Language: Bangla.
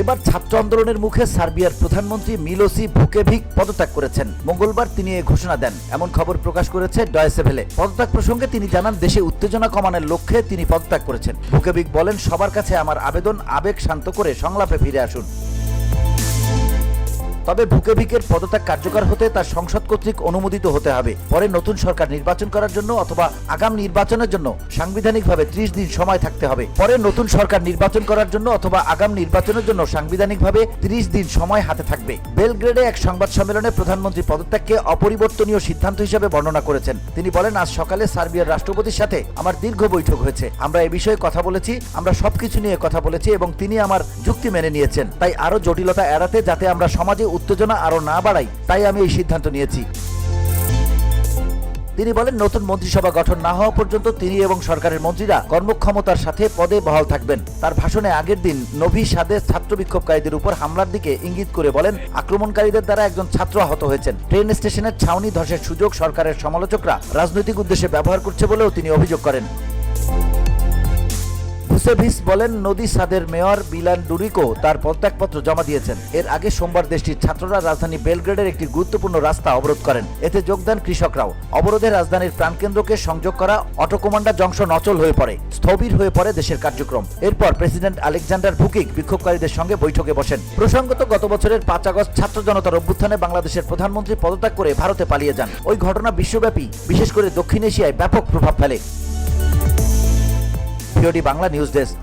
এবার ছাত্র আন্দোলনের মুখে সার্বিয়ার প্রধানমন্ত্রী মিলোসি ভুকেভিক পদত্যাগ করেছেন। মঙ্গলবার তিনি এই ঘোষণা দেন, এমন খবর প্রকাশ করেছে ডয়েচে ভেলে। পদত্যাগ প্রসঙ্গে তিনি জানান, দেশে উত্তেজনা কমানোর লক্ষ্যে তিনি পদত্যাগ করেছেন। ভুকেভিক বলেন, সবার কাছে আমার আবেদন, আবেগ শান্ত করে সংলাপে ফিরে আসুন। তবে ভুকেভিকের পদত্যাগ কার্যকর হতে তার সংসদ কর্তৃক অনুমোদিত হতে হবে। পরে নতুন সরকার নির্বাচন করার জন্য অথবা আগামী নির্বাচনের জন্য সাংবিধানিকভাবে 30 দিন সময় থাকতে হবে। পরে নতুন সরকার নির্বাচন করার জন্য অথবা আগামী নির্বাচনের জন্য সাংবিধানিকভাবে 30 দিন সময় হাতে থাকবে। বেলগ্রেডে এক সংবাদ সম্মেলনে প্রধানমন্ত্রী পদত্যাগকে অপরিবর্তনীয় সিদ্ধান্ত হিসেবে বর্ণনা করেছেন। তিনি বলেন, আজ সকালে সার্বিয়ার রাষ্ট্রপতির সাথে আমার দীর্ঘ বৈঠক হয়েছে। আমরা এ বিষয়ে কথা বলেছি, আমরা সবকিছু নিয়ে কথা বলেছি এবং তিনি আমার যুক্তি মেনে নিয়েছেন। তাই আরো জটিলতা এড়াতে, যাতে আমরা সমাজে উত্তেজনা আরো না বাড়াই, তাই আমি এই সিদ্ধান্ত নিয়েছি। তিনি বলেন, নতুন মন্ত্রিসভা গঠন না হওয়া পর্যন্ত তিনি এবং সরকারের মন্ত্রীরা কর্মক্ষমতার সাথে পদে বহাল থাকবেন। তার ভাষণে আগের দিন নভি সাদে ছাত্র বিক্ষোভকারীদের উপর হামলার দিকে ইঙ্গিত করে বলেন, আক্রমণকারীদের দ্বারা একজন ছাত্র আহত হয়েছেন। ট্রেন স্টেশনের ছাউনি ধসের সুযোগ সরকারের সমালোচকরা রাজনৈতিক উদ্দেশ্যে ব্যবহার করছে বলেও তিনি অভিযোগ করেন। ভুসেভিচ বলেন, নদী সাদের মেয়র বিলান ডুরিকো তার পদত্যাগপত্র জমা দিয়েছেন। এর আগে সোমবার দেশটির ছাত্ররা রাজধানী বেলগ্রেডের একটি গুরুত্বপূর্ণ রাস্তা অবরোধ করেন। এতে যোগ দেন কৃষকরাও। অবরোধে রাজধানীর প্রাণকেন্দ্রকে সংযোগ করা অটোকমান্ডা জংশন অচল হয়ে পড়ে, স্থবির হয়ে পড়ে দেশের কার্যক্রম। এরপর প্রেসিডেন্ট আলেকজান্ডার ভুকিক বিক্ষোভকারীদের সঙ্গে বৈঠকে বসেন। প্রসঙ্গত, গত বছরের 5 আগস্ট ছাত্র জনতার অভ্যুত্থানে বাংলাদেশের প্রধানমন্ত্রী পদত্যাগ করে ভারতে পালিয়ে যান। ওই ঘটনা বিশ্বব্যাপী, বিশেষ করে দক্ষিণ এশিয়ায় ব্যাপক প্রভাব ফেলে। VOD Bangla news desk.